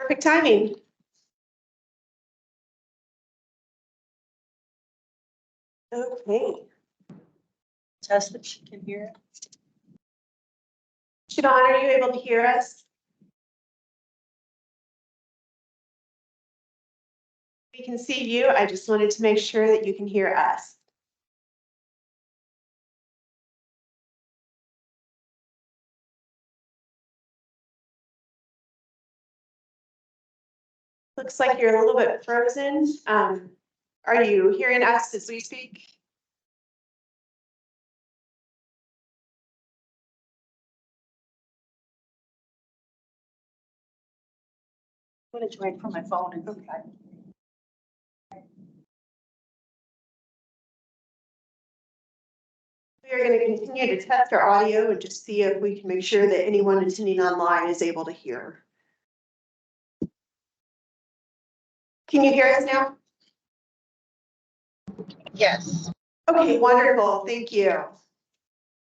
Perfect timing. Okay. Test that she can hear. Siobhan, are you able to hear us? We can see you. I just wanted to make sure that you can hear us. Looks like you're a little bit frozen. Are you hearing us as we speak? I'm gonna try for my phone and okay. We are going to continue to test our audio and just see if we can make sure that anyone attending online is able to hear. Can you hear us now? Yes. Okay, wonderful. Thank you.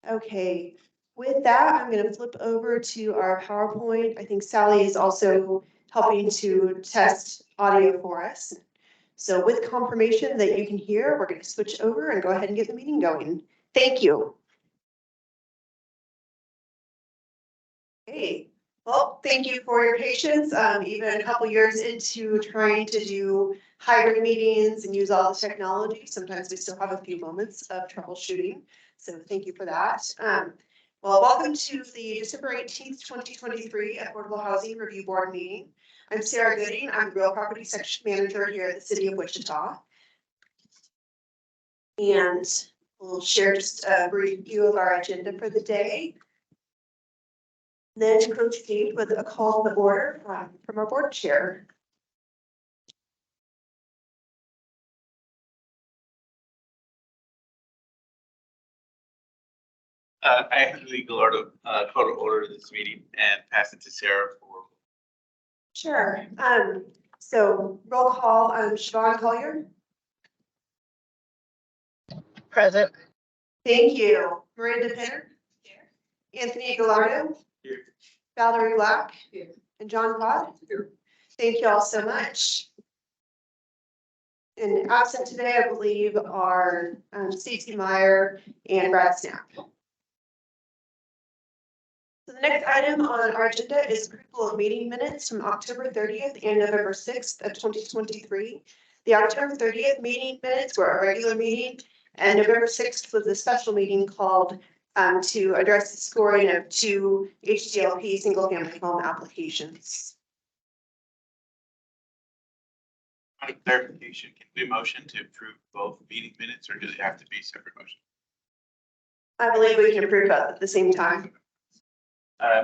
Okay, with that, I'm going to flip over to our PowerPoint. I think Sally is also helping to test audio for us. So with confirmation that you can hear, we're going to switch over and go ahead and get the meeting going. Thank you. Okay, well, thank you for your patience. Even a couple years into trying to do hybrid meetings and use all the technology, sometimes we still have a few moments of troubleshooting. So thank you for that. Well, welcome to the December 18th, 2023 Affordable Housing Review Board meeting. I'm Sarah Gooding. I'm the Real Property Section Manager here at the City of Wichita. And we'll share just a brief view of our agenda for the day. Then proceed with a call to order from our board chair. I have the legal order, call to order this meeting and pass it to Sarah for. Sure. So roll call, Siobhan Collier. Present. Thank you. Miranda Penner. Here. Anthony Gallardo. Here. Valerie Black. Here. And John Todd. Here. Thank you all so much. And absent today, I believe, are Stacey Meyer and Brad Snap. So the next item on our agenda is approval of meeting minutes from October 30th and November 6th of 2023. The October 30th meeting minutes were a regular meeting, and November 6th was a special meeting called to address the scoring of 2 HDLP single-family home applications. On clarification, can we motion to approve both meeting minutes, or do they have to be separate motion? I believe we can approve both at the same time.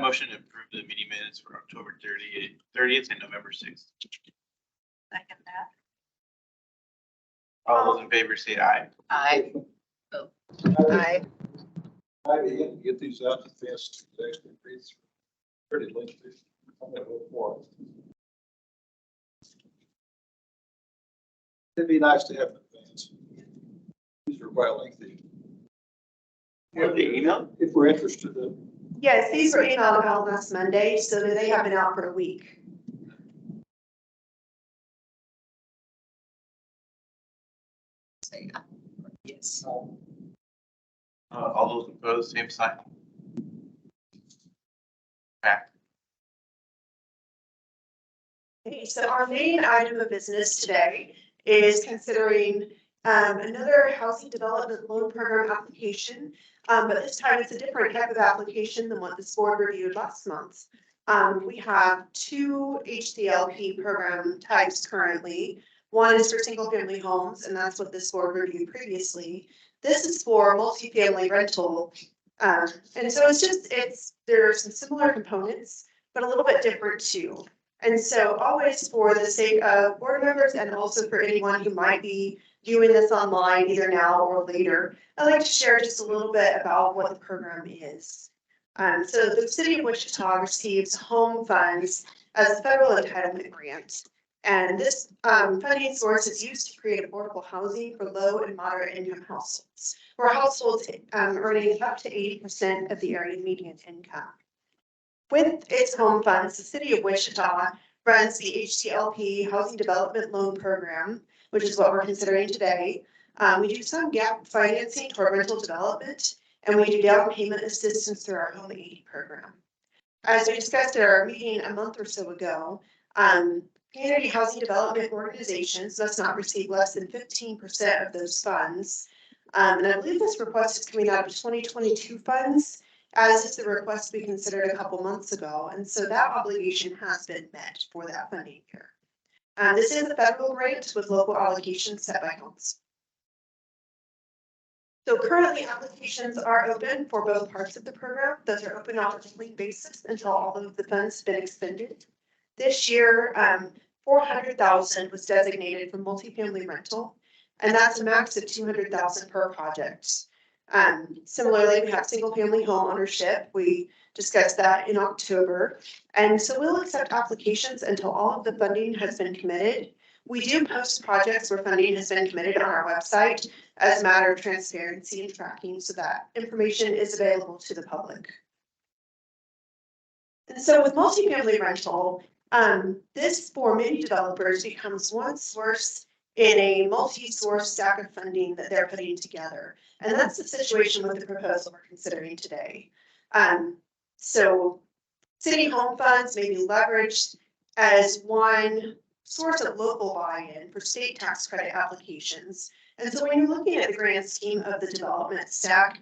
Motion to approve the meeting minutes for October 30th and November 6th. Second that. All those in favor say aye. Aye. Oh. Aye. I begin to get these out as fast as I can read through. Pretty lengthy. I'm gonna look more. It'd be nice to have an advance. These are quite lengthy. What, the email? If we're interested in. Yes, these were emailed out last Monday, so they have been out for a week. Say yes. All those opposed, same sign. Back. Okay, so our main item of business today is considering another housing development loan program application, but this time it's a different type of application than what this board reviewed last month. We have 2 HDLP program types currently. One is for single family homes, and that's what this board reviewed previously. This is for multifamily rental. And so there are some similar components, but a little bit different too. And so always for the sake of board members and also for anyone who might be viewing this online either now or later, I'd like to share just a little bit about what the program is. So the City of Wichita receives home funds as a federal entitlement grant. And this funding source is used to create affordable housing for low and moderate income households, or households earning up to 80% of the area median income. With its home funds, the City of Wichita runs the HTLP Housing Development Loan Program, which is what we're considering today. We do some gap financing toward rental development, and we do down payment assistance through our Home 80 program. As we discussed at our meeting a month or so ago, community housing development organizations must not receive less than 15% of those funds. And I believe this request is coming out of 2022 funds, as is the request we considered a couple months ago. And so that obligation has been met for that funding year. This is a federal grant with local allocations set by council. So currently applications are open for both parts of the program. Those are open on a weekly basis until all of the funds have been expended. This year, 400,000 was designated for multifamily rental, and that's a max of 200,000 per project. Similarly, we have single family home ownership. We discussed that in October. And so we'll accept applications until all of the funding has been committed. We do post projects where funding has been committed on our website as a matter of transparency and tracking, so that information is available to the public. And so with multifamily rental, this for many developers becomes one source in a multi-source stack of funding that they're putting together. And that's the situation with the proposal we're considering today. So city home funds may be leveraged as one source of local buy-in for state tax credit applications. And so when you're looking at the grand scheme of the development stack,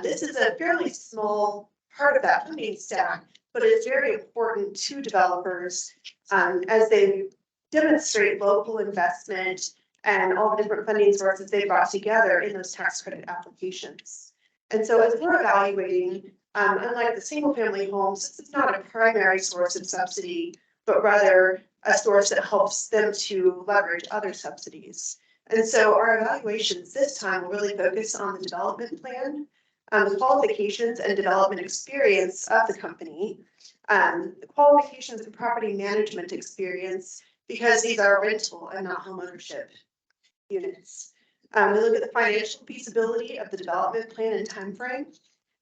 this is a fairly small part of that funding stack, but it's very important to developers as they demonstrate local investment and all the different funding sources they brought together in those tax credit applications. And so as we're evaluating, unlike the single family homes, this is not a primary source of subsidy, but rather a source that helps them to leverage other subsidies. And so our evaluations this time will really focus on the development plan, the qualifications and development experience of the company, the qualifications and property management experience, because these are rental and not homeownership units. We look at the financial feasibility of the development plan and timeframe.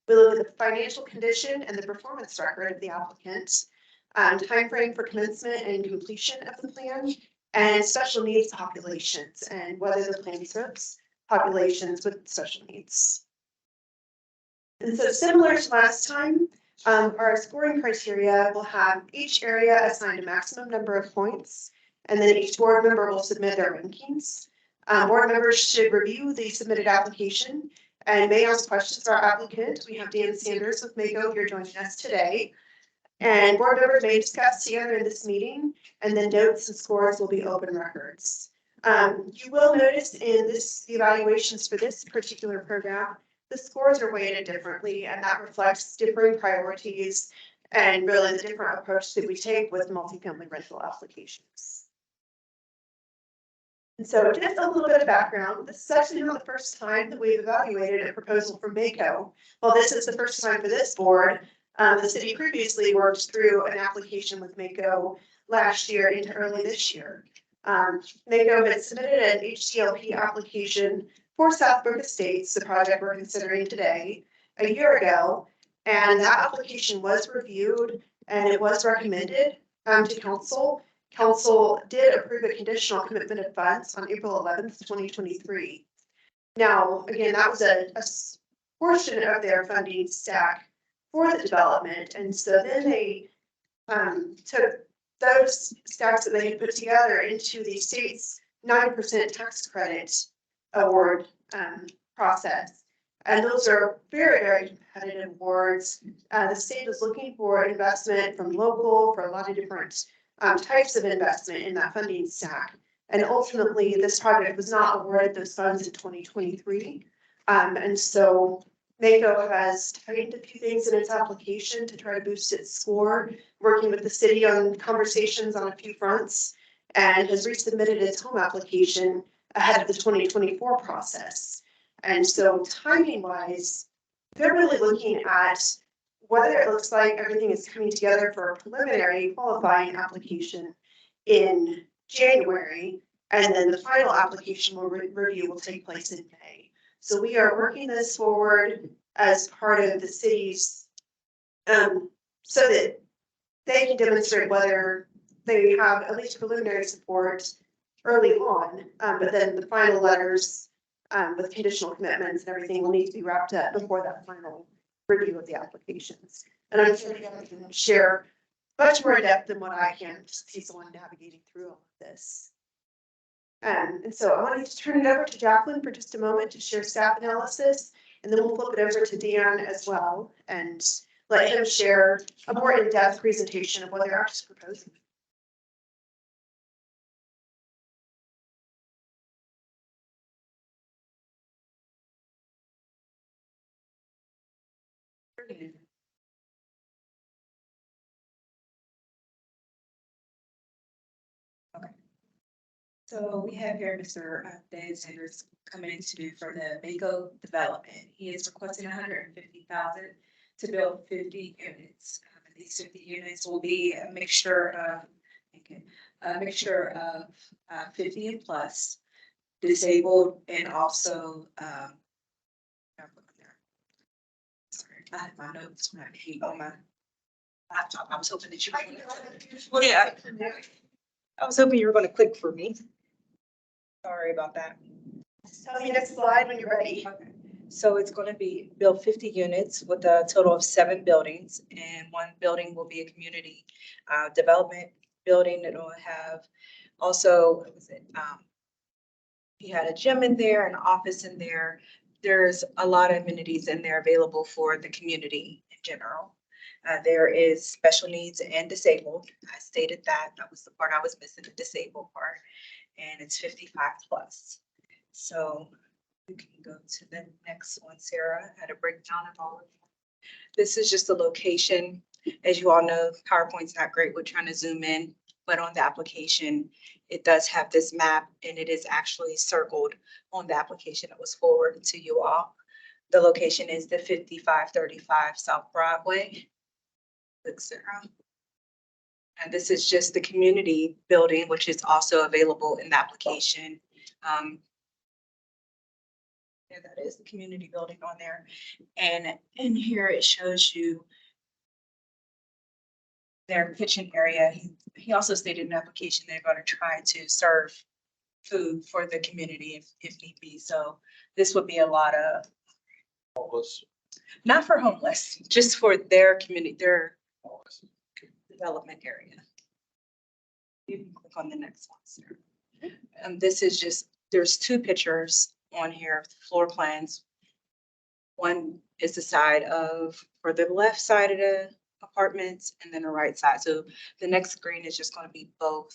We look at the financial condition and the performance record of the applicant, timeframe for commencement and completion of the plan, and special needs populations and whether the plan serves populations with special needs. And so similar to last time, our scoring criteria will have each area assigned a maximum number of points, and then each board member will submit their rankings. Board members should review the submitted application and may ask questions of our applicant. We have Dan Sanders with MACO here joining us today. And board members may discuss together in this meeting, and then notes and scores will be open records. You will notice in the evaluations for this particular program, the scores are weighted differently, and that reflects differing priorities and really the different approach that we take with multifamily rental applications. And so just a little bit of background, this is actually not the first time that we've evaluated a proposal from MACO. Well, this is the first time for this board. The city previously worked through an application with MACO last year into early this year. MACO had submitted an HTLP application for Southbrook Estates, the project we're considering today, a year ago, and that application was reviewed and it was recommended to council. Council did approve a conditional commitment of funds on April 11th, 2023. Now, again, that was a portion of their funding stack for the development. And so then they took those stacks that they had put together into the state's 9% tax credit award process. And those are very, very competitive awards. The state is looking for investment from local for a lot of different types of investment in that funding stack. And ultimately, this project was not awarded those funds in 2023. And so MACO has tightened a few things in its application to try to boost its score, working with the city on conversations on a few fronts, and has resubmitted its home application ahead of the 2024 process. And so timing wise, they're really looking at whether it looks like everything is coming together for a preliminary qualifying application in January, and then the final application review will take place in May. So we are working this forward as part of the city's, so that they can demonstrate whether they have at least preliminary support early on, but then the final letters with conditional commitments and everything will need to be wrapped up before that final review of the applications. And I'm sure you guys can share much more in depth than what I can, just see someone navigating through all of this. And so I wanted to turn it over to Jacqueline for just a moment to share staff analysis, and then we'll flip it over to Dan as well and let him share a more in-depth presentation of what they're actually proposing. So we have here Mr. Dan Sanders coming in to do for the Mako development. He is requesting 150,000 to build 50 units. And these 50 units will be a mixture of, a mixture of 50 and plus, disabled, and also, sorry, I had my notes when I came on my laptop. I was hoping that you. Yeah. I was hoping you were going to click for me. Sorry about that. Tell me next slide when you're ready. Okay. So it's going to be build 50 units with a total of 7 buildings, and one building will be a community development building that will have also, what was it? You had a gym in there, an office in there. There's a lot of amenities in there available for the community in general. There is special needs and disabled. I stated that. That was the part I was missing, the disabled part. And it's 55 plus. So you can go to the next one, Sarah, had a breakdown of all of them. This is just the location. As you all know, PowerPoint's not great with trying to zoom in, but on the application, it does have this map, and it is actually circled on the application that was forwarded to you all. The location is the 5535 South Broadway. Look, Sarah. And this is just the community building, which is also available in the application. Yeah, that is the community building on there. And in here, it shows you their kitchen area. He also stated in the application they're going to try to serve food for the community if need be. So this would be a lot of, Homeless. not for homeless, just for their community, their development area. You can click on the next one, Sarah. This is just, there's 2 pictures on here of the floor plans. One is the side of, for the left side of the apartments, and then the right side. So the next screen is just going to be both,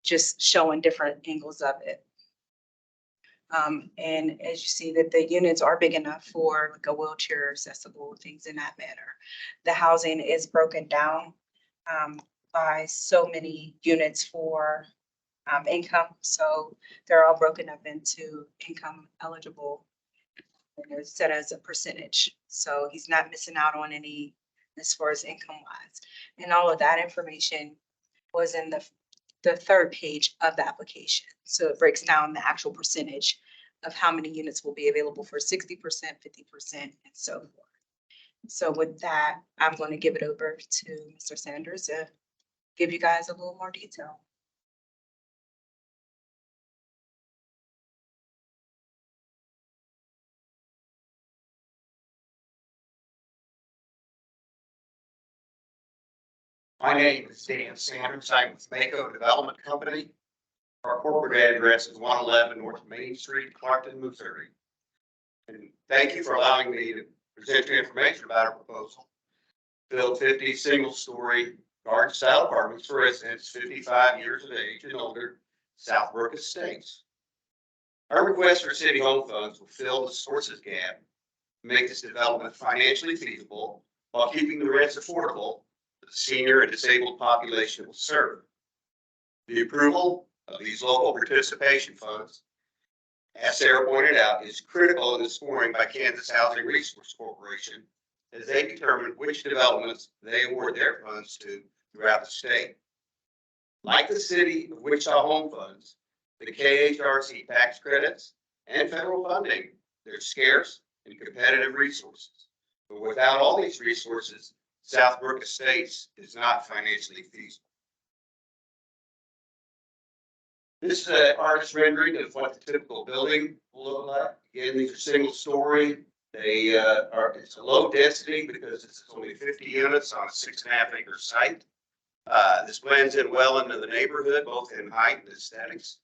just showing different angles of it. And as you see that the units are big enough for like a wheelchair accessible, things in that manner. The housing is broken down by so many units for income. So they're all broken up into income eligible, and they're set as a percentage. So he's not missing out on any as far as income wise. And all of that information was in the 3rd page of the application. So it breaks down the actual percentage of how many units will be available for 60%, 50%, and so forth. So with that, I'm going to give it over to Mr. Sanders to give you guys a little more detail. My name is Dan Sanders. I'm with Mako Development Company. Our corporate address is 111 North Main Street, Clarkton, Missouri. And thank you for allowing me to present you information about our proposal. Build 50 single-story garden-style apartments for residents 55 years of age and older, Southbrook Estates. Our request for city home funds will fill the sources gap, make this development financially feasible while keeping the rents affordable for the senior and disabled population it will serve. The approval of these local participation funds, as Sarah pointed out, is critical in the scoring by Kansas Housing Resource Corporation as they determine which developments they award their funds to throughout the state. Like the city of Wichita home funds, the KHRC tax credits and federal funding, they're scarce and competitive resources. But without all these resources, Southbrook Estates is not financially feasible. This is an artist rendering of what the typical building will look like. Again, these are single story. They it's a low density because it's only 50 units on a 6.5 acre site. This blends in well into the neighborhood, both in height and aesthetics.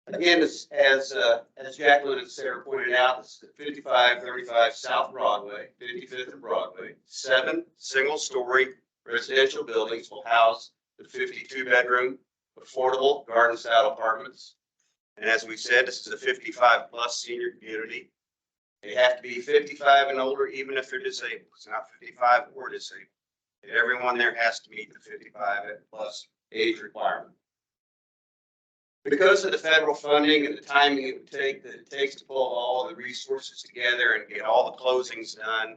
Again, as Jacqueline and Sarah pointed out, this is 5535 South Broadway, 55th and Broadway. 7 single-story residential buildings will house the 52-bedroom affordable garden-style apartments. And as we said, this is a 55-plus senior community. They have to be 55 and older, even if they're disabled. It's not 55 or disabled. Everyone there has to meet the 55-plus age requirement. Because of the federal funding and the timing it takes to pull all of the resources together and get all the closings done,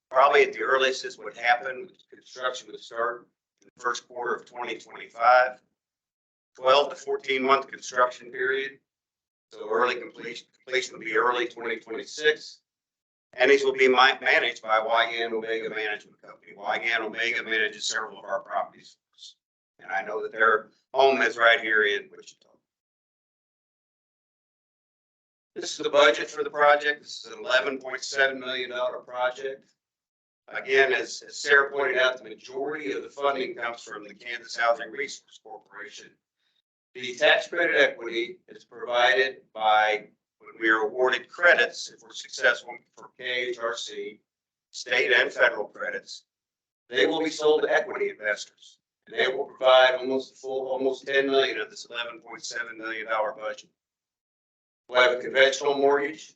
probably at the earliest this would happen, construction would start in the first quarter of 2025. 12 to 14-month construction period. So early completion will be early 2026. And these will be managed by Wigan Omega Management Company. Wigan Omega manages several of our properties. And I know that their home is right here in Wichita. This is the budget for the project. This is an $11.7 million project. Again, as Sarah pointed out, the majority of the funding comes from the Kansas Housing Resource Corporation. The tax credit equity is provided by when we are awarded credits, if we're successful for KHRC, state and federal credits. They will be sold to equity investors, and they will provide almost 10 million of this $11.7 million budget. We'll have a conventional mortgage.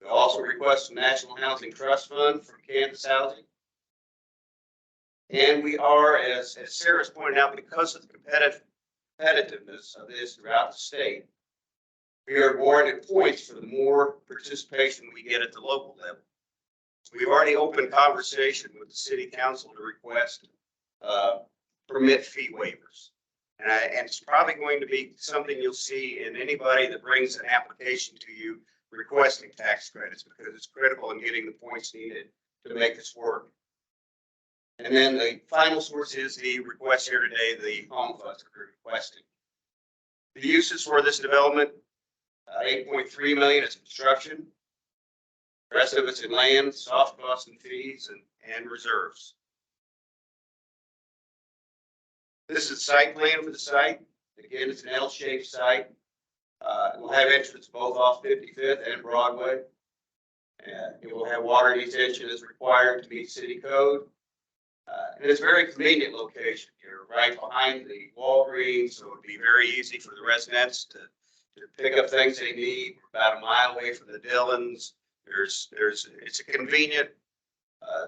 We'll also request a National Housing Trust Fund from Kansas Housing. And we are, as Sarah's pointed out, because of the competitiveness of this throughout the state, we are awarded points for the more participation we get at the local level. So we've already opened conversation with the city council to request permit fee waivers. And it's probably going to be something you'll see in anybody that brings an application to you requesting tax credits, because it's critical in getting the points needed to make this work. And then the final source is the request here today, the home funds that we're requesting. The uses for this development, 8.3 million is construction. The rest of it's in land, soft costs and fees, and reserves. This is the site plan for the site. Again, it's an L-shaped site. It will have entrance both off 55th and Broadway. It will have water detention as required to meet city code. And it's a very convenient location here, right behind the Walgreens, so it would be very easy for the residents to pick up things they need. We're about a mile away from the Dillons. It's a convenient,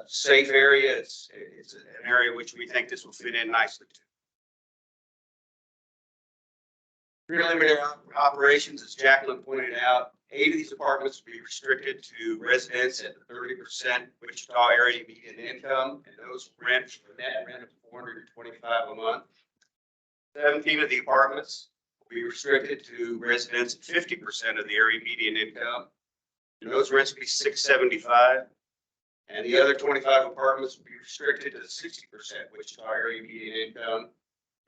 safe area. It's an area which we think this will fit in nicely to. Preliminary operations, as Jacqueline pointed out, 8 of these apartments will be restricted to residents at the 30% Wichita area median income, and those rent for a net rent of $425 a month. 17 of the apartments will be restricted to residents at 50% of the area median income, and those rents will be $675. And the other 25 apartments will be restricted to the 60% Wichita area median income,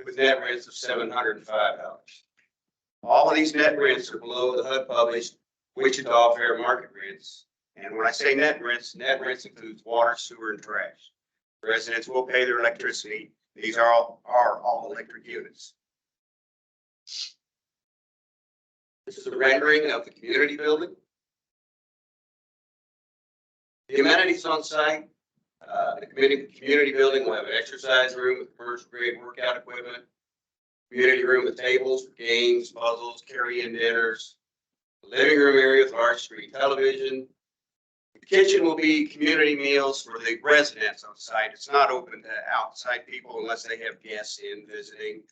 with net rents of $705. All of these net rents are below the HUD published Wichita fair market rents. And when I say net rents includes water, sewer, and trash. Residents will pay their electricity. These are all electric units. This is a rendering of the community building. The amenities on site, the community building will have an exercise room with commercial grade workout equipment, community room with tables for games, puzzles, carry-in dinners, the living room area with large screen television. The kitchen will be community meals for the residents on site. It's not open to outside people unless they have guests in visiting,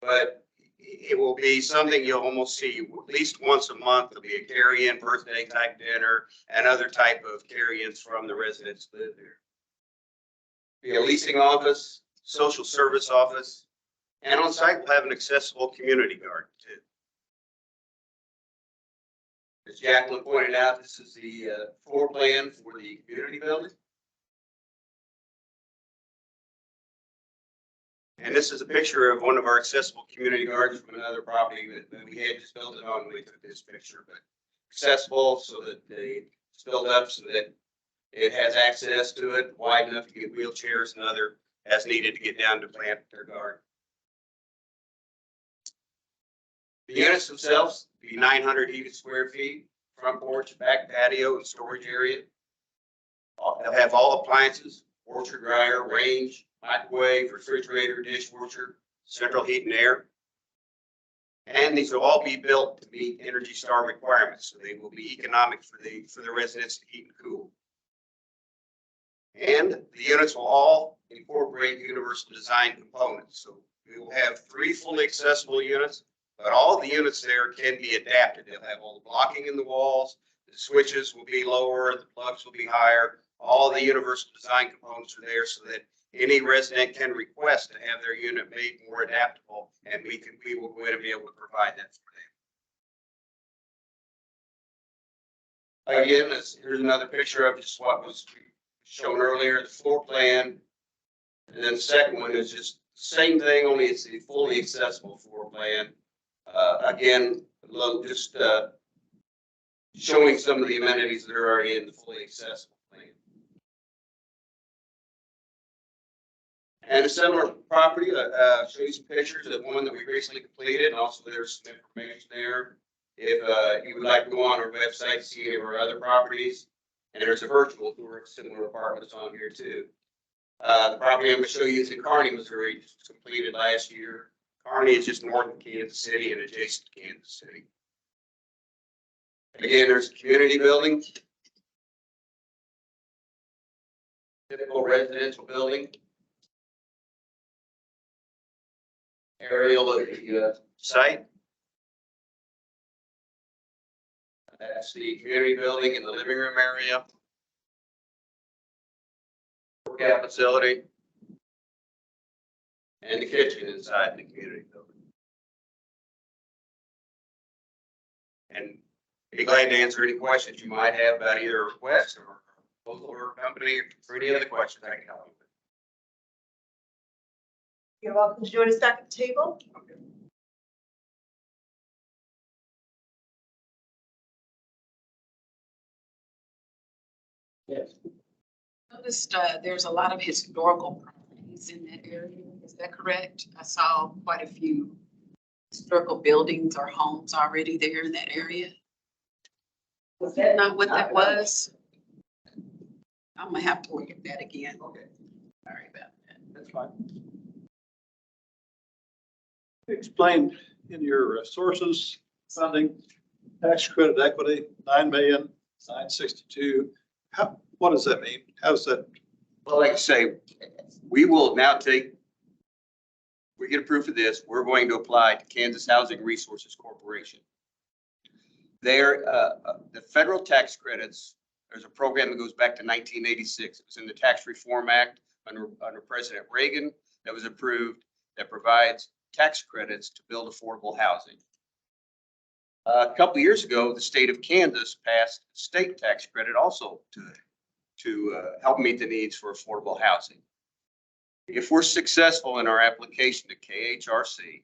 but it will be something you'll almost see at least once a month. There'll be a carry-in birthday type dinner and other type of carry-ins from the residents who live there. Be a leasing office, social service office, and on site we'll have an accessible community garden too. As Jacqueline pointed out, this is the floor plan for the community building. And this is a picture of one of our accessible community gardens from another property that we had just built it on when we took this picture, but accessible so that it's built up so that it has access to it, wide enough to get wheelchairs and other as needed to get down to plant their garden. The units themselves be 900 heated square feet, front porch, back patio, and storage area. They'll have all appliances, washer, dryer, range, microwave, refrigerator, dishwasher, central heat and air. And these will all be built to meet Energy Star requirements, so they will be economic for the residents to heat and cool. And the units will all incorporate universal design components. So we will have 3 fully accessible units, but all the units there can be adapted. They'll have all the blocking in the walls, the switches will be lower, the plugs will be higher. All the universal design components are there so that any resident can request to have their unit made more adaptable, and we will go in and be able to provide that for them. Again, here's another picture of just what was shown earlier, the floor plan. And then the second one is just the same thing, only it's a fully accessible floor plan. Again, just showing some of the amenities that are already in the fully accessible plan. And a similar property, show you some pictures of one that we recently completed, and also there's some information there. If you would like to go on our website to see any of our other properties, and there's a virtual tour of similar apartments on here too. The property I'm going to show you is in Kearney, Missouri, just completed last year. Kearney is just north of Kansas City and adjacent to Kansas City. Again, there's a community building, typical residential building. Aerial of the site. That's the community building in the living room area. Workout facility. And the kitchen inside the community building. And be glad to answer any questions you might have about either request or local or company or any other questions I can help you with. You're welcome to join us back at the table. Yes. Noticed there's a lot of historical properties in that area. Is that correct? I saw quite a few historical buildings or homes already there in that area. Was that not what that was? I'm gonna have to look at that again. Okay. Sorry about that. That's fine. Explain in your sources, funding, tax credit equity, 9,962,000. What does that mean? How does that? Well, like I say, we will now we get approved for this, we're going to apply to Kansas Housing Resources Corporation. There, the federal tax credits, there's a program that goes back to 1986. It was in the Tax Reform Act under President Reagan that was approved that provides tax credits to build affordable housing. A couple of years ago, the state of Kansas passed a state tax credit also to help meet the needs for affordable housing. If we're successful in our application to KHRC,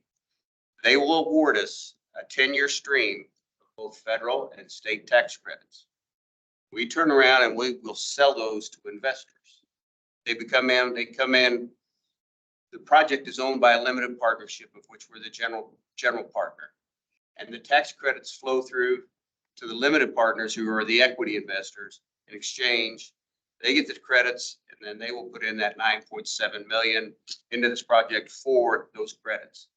they will award us a 10-year stream of both federal and state tax credits. We turn around and we will sell those to investors. They come in. The project is owned by a limited partnership of which we're the general partner. And the tax credits flow through to the limited partners who are the equity investors. In exchange, they get the credits and then they will put in that 9.7 million into this project for those credits.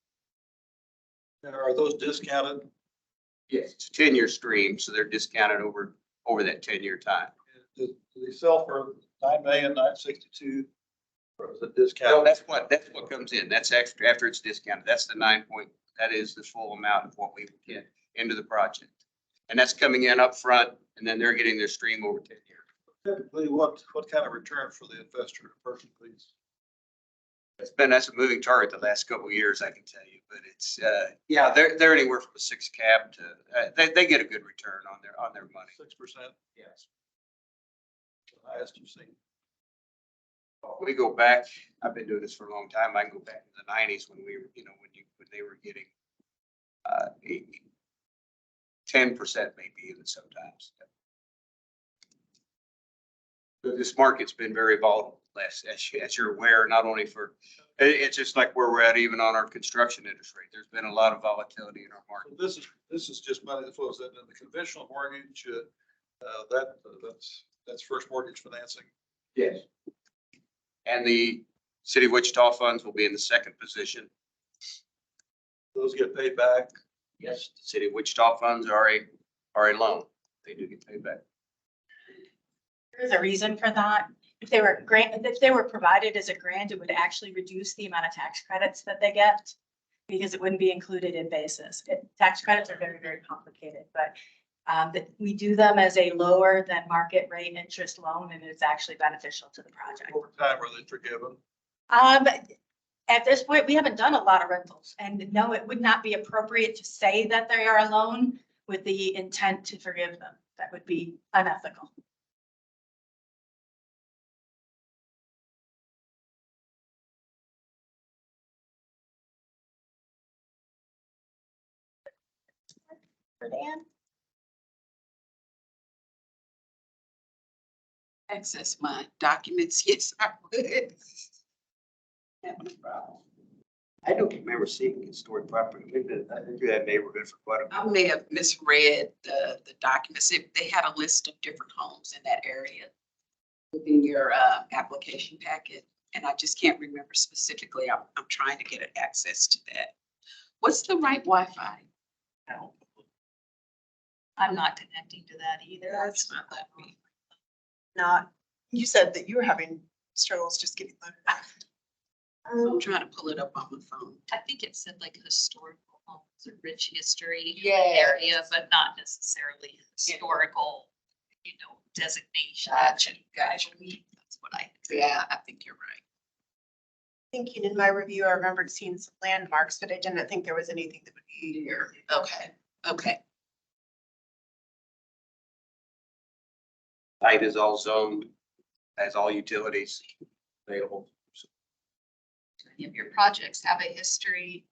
Are those discounted? Yes. It's a 10-year stream, so they're discounted over that 10-year time. Do they sell for 9,962,000? Or is it discounted? No, that's what comes in. That's extra after it's discounted. That's the that is the full amount of what we will get into the project. And that's coming in up front, and then they're getting their stream over 10 years. Typically, what kind of return for the investor person, please? That's a moving target the last couple of years, I can tell you, but it's, yeah, they're anywhere from a 6 cap to, they get a good return on their money. 6%, Yes. the highest you've seen. We go back, I've been doing this for a long time. I can go back to the nineties when we were, when they were getting 10% maybe even sometimes. But this market's been very volatile, as you're aware, not only for, it's just like where we're at even on our construction interest rate. There's been a lot of volatility in our market. This is just money that flows in the conventional mortgage, that's first mortgage financing. Yes. And the City of Wichita funds will be in the second position. Those get paid back. Yes. The City of Wichita funds are a loan. They do get paid back. There's a reason for that. If they were provided as a grant, it would actually reduce the amount of tax credits that they get because it wouldn't be included in basis. Tax credits are very, very complicated, but we do them as a lower than market rate interest loan, and it's actually beneficial to the project. Over time, are they forgiven? At this point, we haven't done a lot of rentals, and no, it would not be appropriate to say that they are a loan with the intent to forgive them. That would be unethical. For Dan? Access my documents, yes, I would. Have no problem. I don't remember seeing historic property. We've been through that neighborhood for quite a I while. may have misread the documents. They had a list of different homes in that area within your application packet, and I just can't remember specifically. I'm trying to get access to that. What's the right Wi-Fi? I'm not connecting to that either. That's not that me. Not, you said that you were having struggles just getting the. I'm trying to pull it up on my phone. I think it said like historical homes, a rich history Yeah. area, but not necessarily historical, designation. Gotcha. That's what I. Yeah, I think you're right. Thinking in my review, I remembered seeing some landmarks, but I didn't think there was anything that would be Here. Okay. Okay. Site is all zoned, has all utilities available. Many of your projects have a history,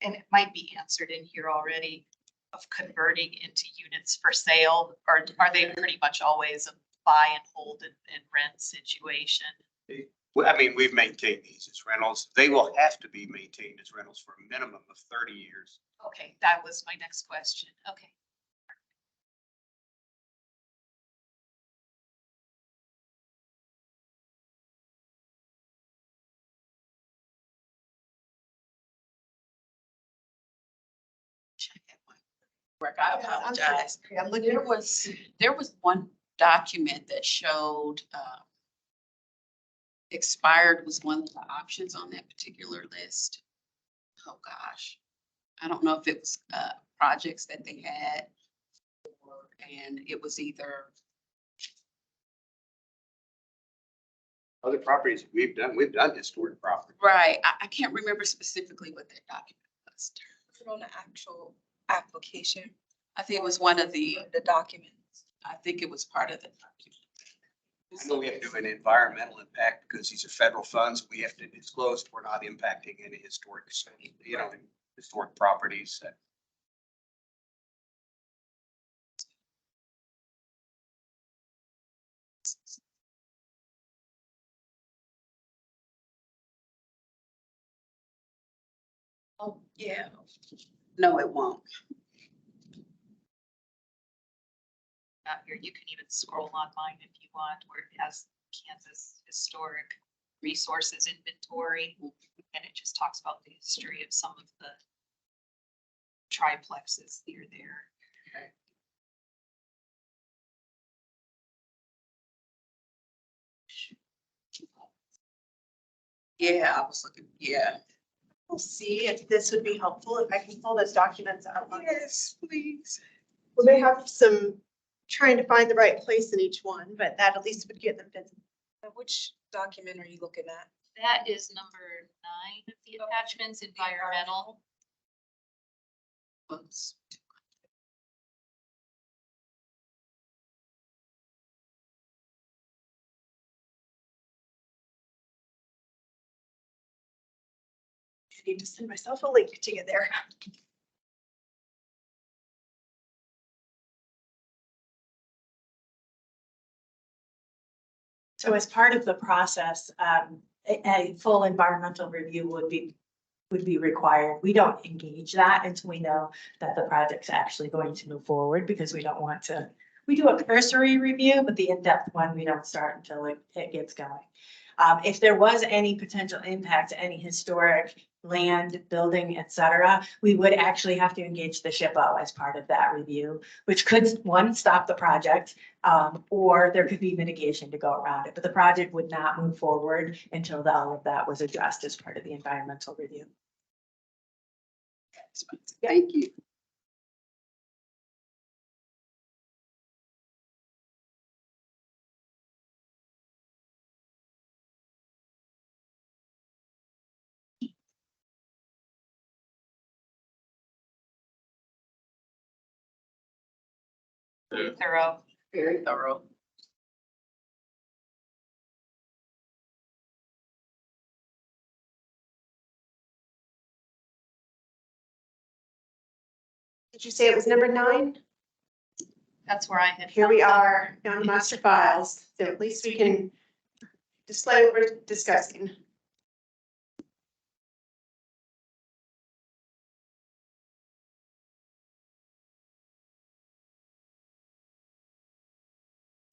and it might be answered in here already, of converting into units for sale, or are they pretty much always a buy and hold and rent situation? Well, I mean, we've maintained these as rentals. They will have to be maintained as rentals for a minimum of 30 years. Okay, that was my next question. Okay. Check it. Work. I Yeah, I'm apologize. sorry. I'm looking. There was one document that showed expired was one of the options on that particular list. Oh, gosh. I don't know if it was projects that they had, and it was either, Other properties we've done historic property. right, I can't remember specifically what that document was. Is it on the actual application? I think it was one of the, documents. I think it was part of the document. I know we have to do an environmental impact because these are federal funds. We have to disclose we're not impacting any historic, historic properties. Oh, yeah. No, it won't. Out here, you can even scroll on mine if you want, where it has Kansas historic resources inventory. And it just talks about the history of some of the triplexes that are there. Yeah, I was looking, yeah. We'll see if this would be helpful, if I can pull those documents out. Yes, please. We may have some trying to find the right place in each one, but that at least would get them visible. Which document are you looking at? That is number 9 of the attachments, environmental. Oops. need to send myself a link to get there. So as part of the process, a full environmental review would be required. We don't engage that until we know that the project's actually going to move forward, because we don't want to, we do a cursory review, but the in-depth one, we don't start until it gets going. If there was any potential impact to any historic land, building, et cetera, we would actually have to engage the SHPO as part of that review, which could, one, stop the project, or there could be mitigation to go around it. But the project would not move forward until all of that was addressed as part of the environmental review. Thank you. Thorough. Very thorough. Did you say it was number 9? That's where I had. Here we are on the master files, so at least we can display what we're discussing.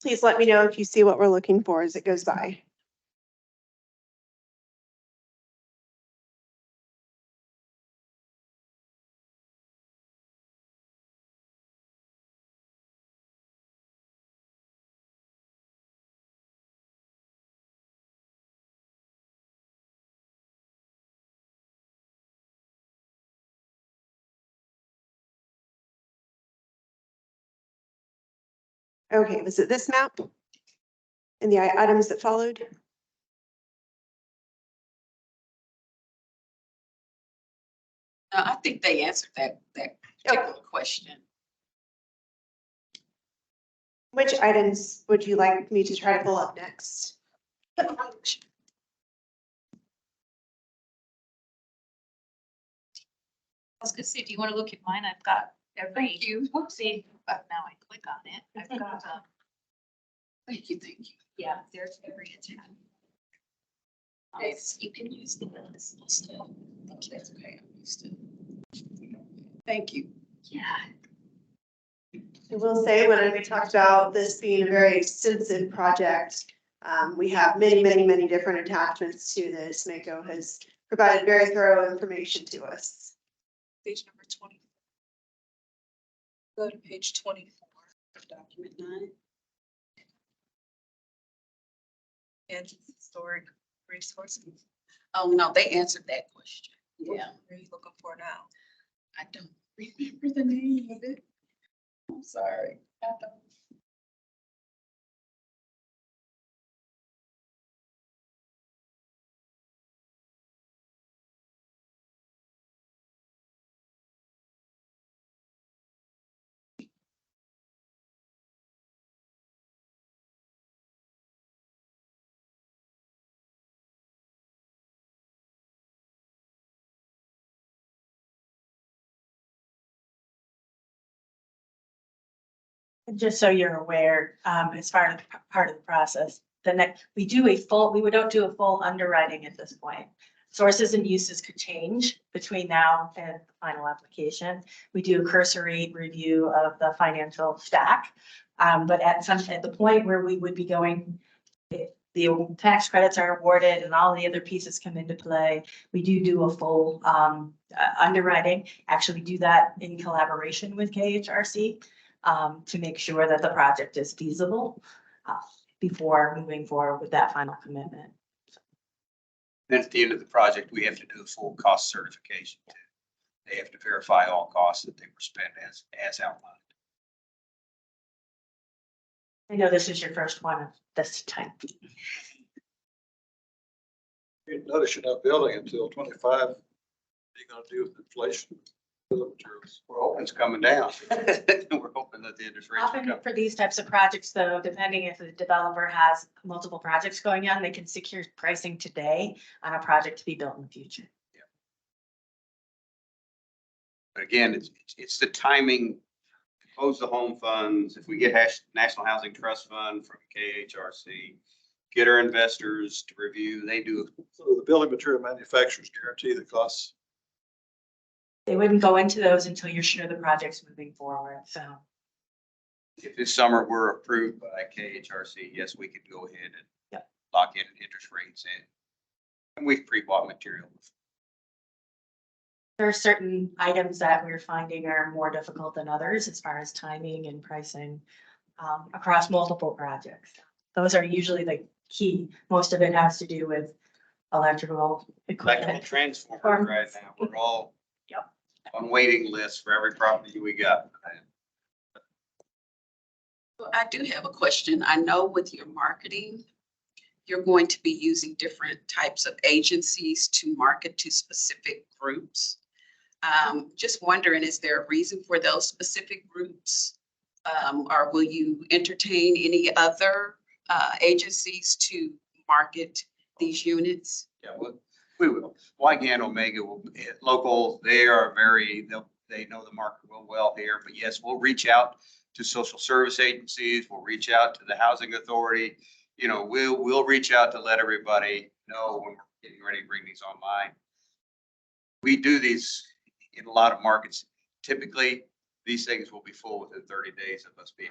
Please let me know if you see what we're looking for as it goes by. Okay, was it this map? And the items that followed? I think they answered that particular question. Which items would you like me to try to pull up next? I was gonna say, do you want to look at mine? I've got every, Thank you. whoopsie, but now I click on it. I've got, Thank you, thank you. yeah, there's every tab. Yes, you can use the list stuff. That's okay, I'm used to it. Thank you. Yeah. I will say, when we talked about this being a very extensive project, we have many, many, many different attachments to this. Mako has provided very thorough information to us. Page number 20. Go to page 24 of document 9. And historic resources. Oh, no, they answered that question. Yeah, What are you looking for now? I don't remember the name of it. I'm sorry. I don't. Just so you're aware, as far as part of the process, we don't do a full underwriting at this point. Sources and uses could change between now and the final application. We do a cursory review of the financial stack. But at the point where we would be going, if the tax credits are awarded and all the other pieces come into play, we do a full underwriting. Actually, we do that in collaboration with KHRC. To make sure that the project is feasible before moving forward with that final commitment. Then at the end of the project, we have to do a full cost certification too. They have to verify all costs that they were spent as outlined. I know this is your first one of this type. You notice you're not building until 25. What are you gonna do with inflation? Materials. We're hoping it's coming down. We're hoping that the interest rates will Often come. for these types of projects, though, depending if the developer has multiple projects going on, they can secure pricing today on a project to be built in the future. But again, it's the timing, close the home funds. If we get National Housing Trust Fund from KHRC, get our investors to review, they do. So the building material manufacturers guarantee the costs. They wouldn't go into those until you're sure the project's moving forward, so. If this summer we're approved by KHRC, yes, we could go ahead and Yep. lock in interest rates in. And we've pre-bought material. There are certain items that we're finding are more difficult than others as far as timing and pricing across multiple projects. Those are usually the key. Most of it has to do with electrical Electrical equipment. transformers right now, we're all Yep. on waiting lists for every property we got. Well, I do have a question. I know with your marketing, you're going to be using different types of agencies to market to specific groups. Just wondering, is there a reason for those specific groups? Or will you entertain any other agencies to market these units? Yeah, we will. Wygan Omega will, local, they are they know the market well here, but yes, we'll reach out to social service agencies. We'll reach out to the housing authority. You know, we'll reach out to let everybody know when we're getting ready to bring these online. We do these in a lot of markets. Typically, these things will be full within 30 days of us being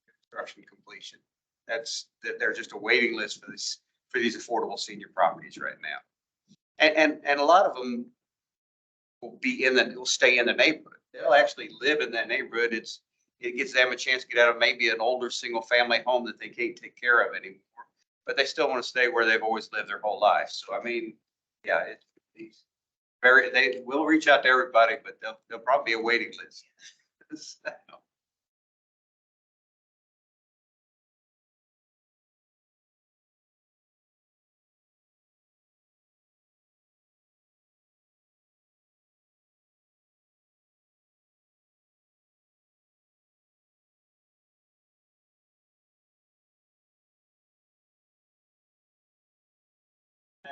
construction completion. They're just a waiting list for these affordable senior properties right now. And a lot of them will stay in the neighborhood. They'll actually live in that neighborhood. It gives them a chance to get out of maybe an older single family home that they can't take care of anymore, but they still want to stay where they've always lived their whole life. So, I mean, yeah, they will reach out to everybody, but there'll probably be a waiting list.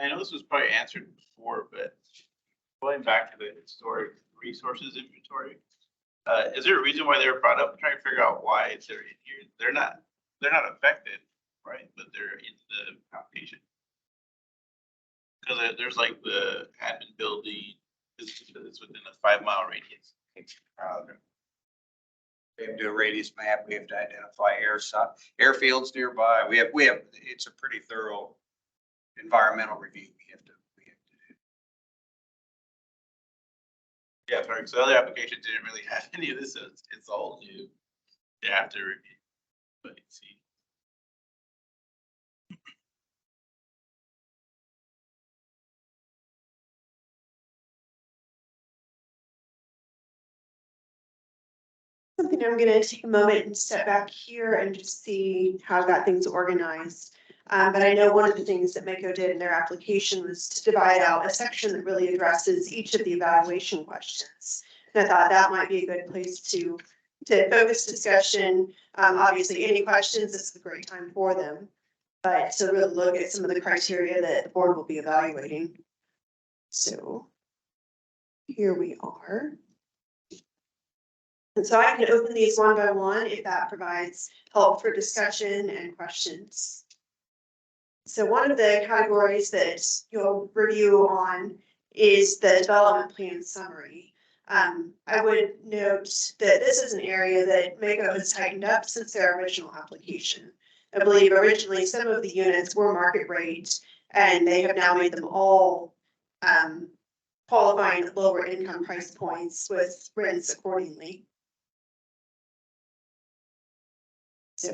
I know this was probably answered before, but going back to the historic resources inventory, is there a reason why they were brought up? I'm trying to figure out why they're in here. They're not affected, right? But they're in the application. Because there's like the admin building, it's within a 5-mile radius. We have to do a radius map. We have to identify airfields nearby. We have, it's a pretty thorough environmental review we have to do. Yeah, sorry. So the other applications didn't really have any of this. So it's all new. They have to review. But see. Something I'm gonna take a moment and step back here and just see how I've got things organized. But I know one of the things that Mako did in their application was to divide out a section that really addresses each of the evaluation questions. And I thought that might be a good place to focus discussion. Obviously, any questions, this is a great time for them. But to really look at some of the criteria that the board will be evaluating. So here we are. And so I can open these one by one if that provides help for discussion and questions. So one of the categories that you'll review on is the development plan summary. I would note that this is an area that Mako has tightened up since their original application. I believe originally some of the units were market rate and they have now made them all qualifying at lower income price points with rents accordingly. So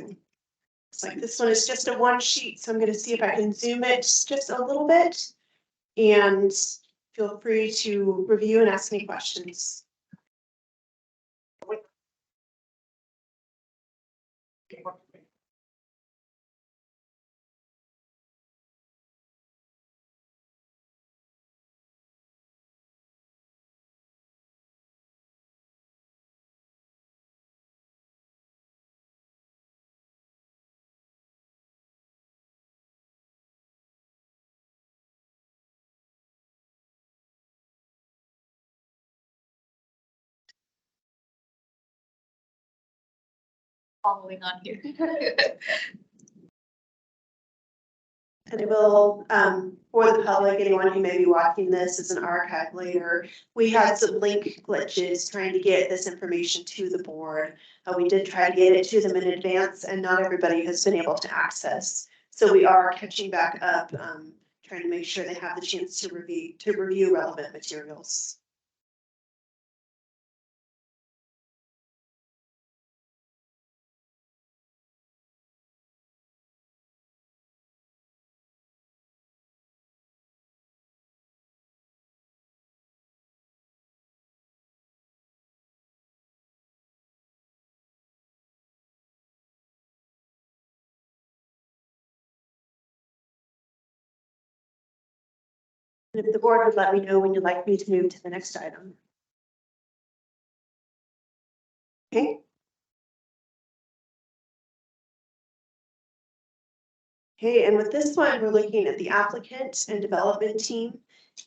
it's like this one is just a one sheet, so I'm going to see if I can zoom it just a little bit. And feel free to review and ask any questions. following on here. And it will, for the public, anyone who may be watching this as an archive later, we had some link glitches trying to get this information to the board. We did try to get it to them in advance and not everybody has been able to access. So we are catching back up, trying to make sure they have the chance to review relevant materials. And if the board would let me know when you'd like me to move to the next item. Okay. Okay, and with this one, we're looking at the applicant and development team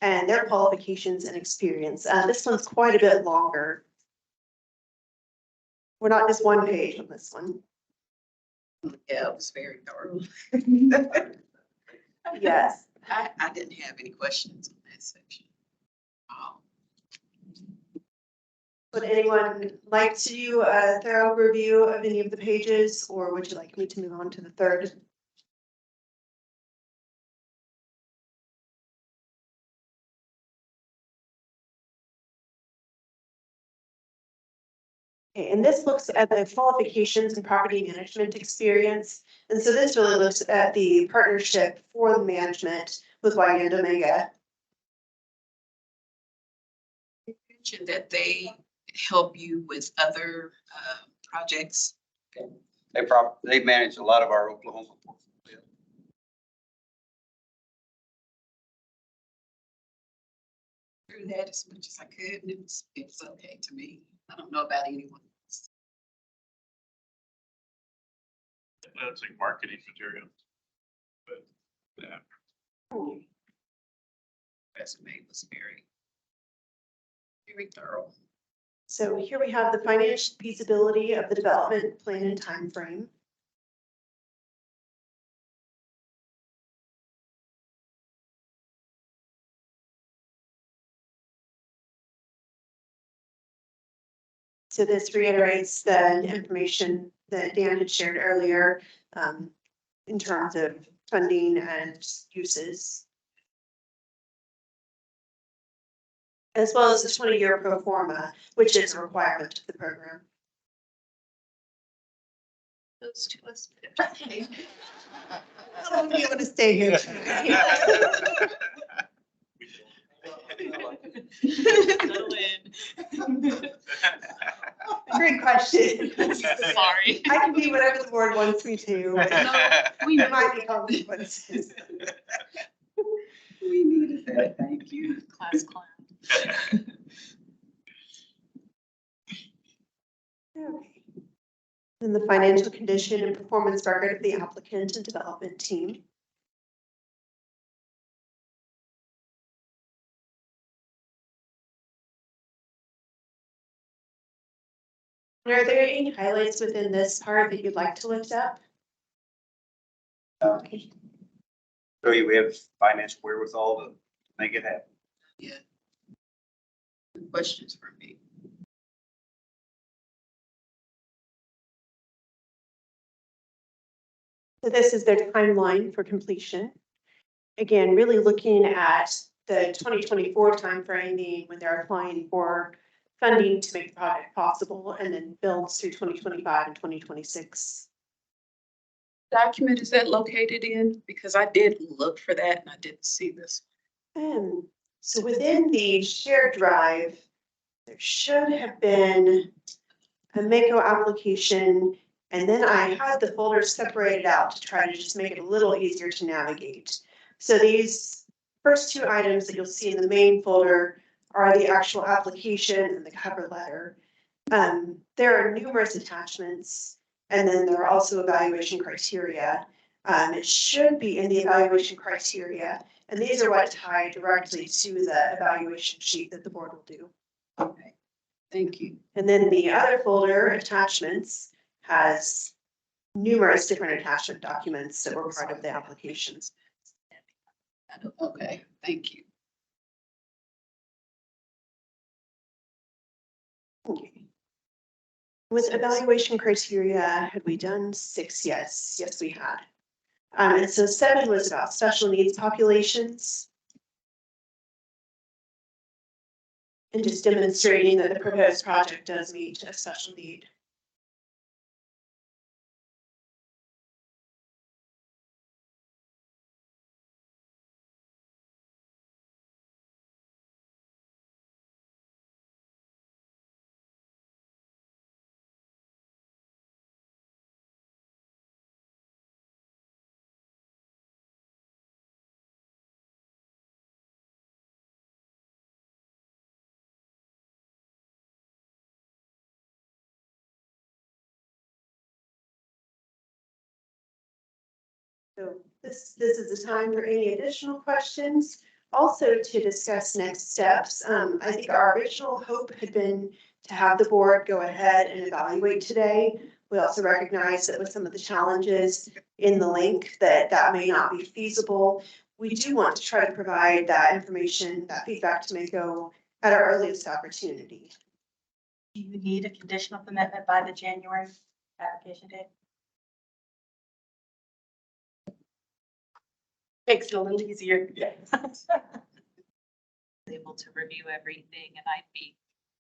and their qualifications and experience. This one's quite a bit longer. We're not just one page on this one. Yeah, it was very thorough. Yes. I didn't have any questions on that section. Would anyone like to do a thorough review of any of the pages, or would you like me to move on to the third? Okay, and this looks at the qualifications and property management experience. And so this really looks at the partnership for the management with Wygand Omega. You mentioned that they help you with other projects. They manage a lot of our Oklahoma portfolio. Through that as much as I could, and it's okay to me. I don't know about anyone else. That's like marketing material. But, yeah. Resume was very thorough. So here we have the financial feasibility of the development plan and timeframe. So this reiterates the information that Dan had shared earlier in terms of funding and uses. As well as the 20-year pro forma, which is a requirement of the program. Those to us. How long do you want to stay here? Great question. Sorry. I can be whatever the board wants me to. But there might be consequences. We needed that, thank you. Class clown. Okay. Then the financial condition and performance record of the applicant and development team. Are there any highlights within this part that you'd like to lift up? Okay. So we have financial wherewithal to make it happen. Yeah. Questions for me? So this is their timeline for completion. Again, really looking at the 2024 timeframe being when they're applying for funding to make the project possible, and then builds through 2025 and 2026. Document is that located in? Because I did look for that and I didn't see this. So within the shared drive, there should have been a Mako application, and then I had the folders separated out to try to just make it a little easier to navigate. So these first two items that you'll see in the main folder are the actual application and the cover letter. There are numerous attachments, and then there are also evaluation criteria. It should be in the evaluation criteria, and these are what tie directly to the evaluation sheet that the board will do. Okay, thank you. And then the other folder, attachments, has numerous different attachment documents that were part of the applications. Okay, thank you. With evaluation criteria, had we done 6? Yes, we had. And so 7 was about special needs populations. And just demonstrating that the proposed project does meet a special need. So this is the time for any additional questions. Also to discuss next steps. I think our original hope had been to have the board go ahead and evaluate today. We also recognize that with some of the challenges in the link that may not be feasible. We do want to try to provide that information, that feedback to Mako at our earliest opportunity. Do you need a conditional commitment by the January application date? Makes it a little easier. Able to review everything and I'd be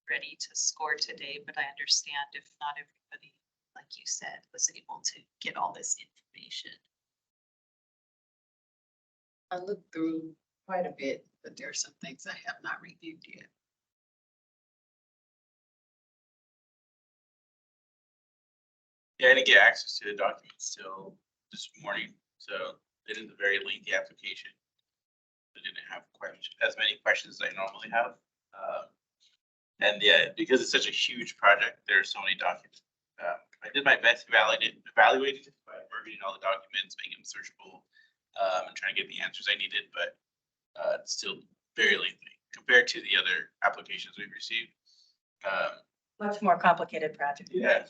ready to score today, but I understand if not everybody, like you said, was able to get all this information. I looked through quite a bit, but there are some things I have not reviewed yet. Yeah, I didn't get access to the documents till this morning, so it is a very lengthy application. I didn't have as many questions as I normally have. And yeah, because it's such a huge project, there are so many documents. I did my best evaluating it by merging all the documents, making them searchable, and trying to get the answers I needed, but it's still very lengthy compared to the other applications we've received. Much more complicated project. Yeah.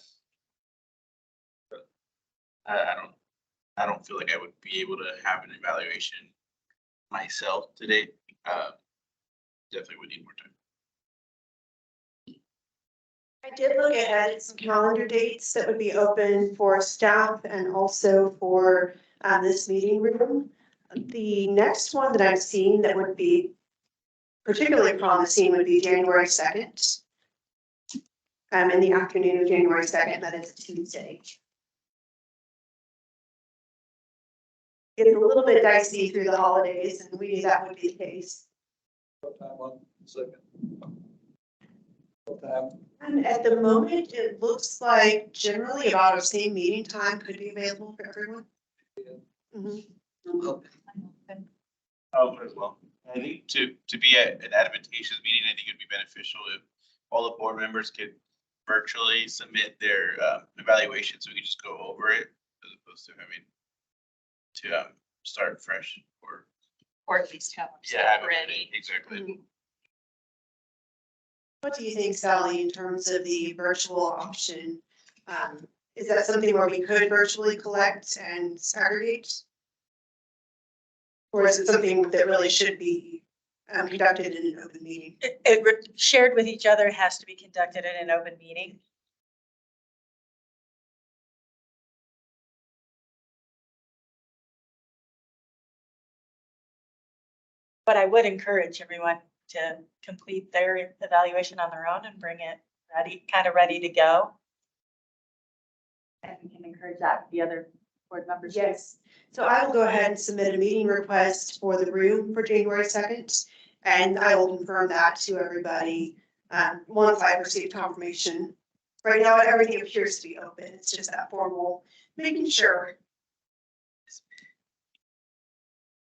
I don't feel like I would be able to have an evaluation myself today. Definitely would need more time. I did look ahead at some calendar dates that would be open for staff and also for this meeting room. The next one that I've seen that would be particularly promising would be January 2nd. In the afternoon of January 2nd, that is a Tuesday. It's a little bit dicey through the holidays, and we knew that would be the case. What time on the second? What time? And at the moment, it looks like generally about the same meeting time could be available for everyone. Mhm. I'm open. As well. I think to be at an advantageous meeting, I think it'd be beneficial if all the board members could virtually submit their evaluation, so we could just go over it as opposed to having to start fresh Or at least have them have it ready. Exactly. What do you think, Sally, in terms of the virtual option? Is that something where we could virtually collect and aggregate? Or is it something that really should be conducted in an open meeting? Shared with each other has to be conducted in an open meeting. But I would encourage everyone to complete their evaluation on their own and bring it ready to go. And we can encourage that with the other board members. Yes. So I will go ahead and submit a meeting request for the room for January 2nd. And I will confirm that to everybody once I receive confirmation. Right now, everything appears to be open. It's just that formal, making sure.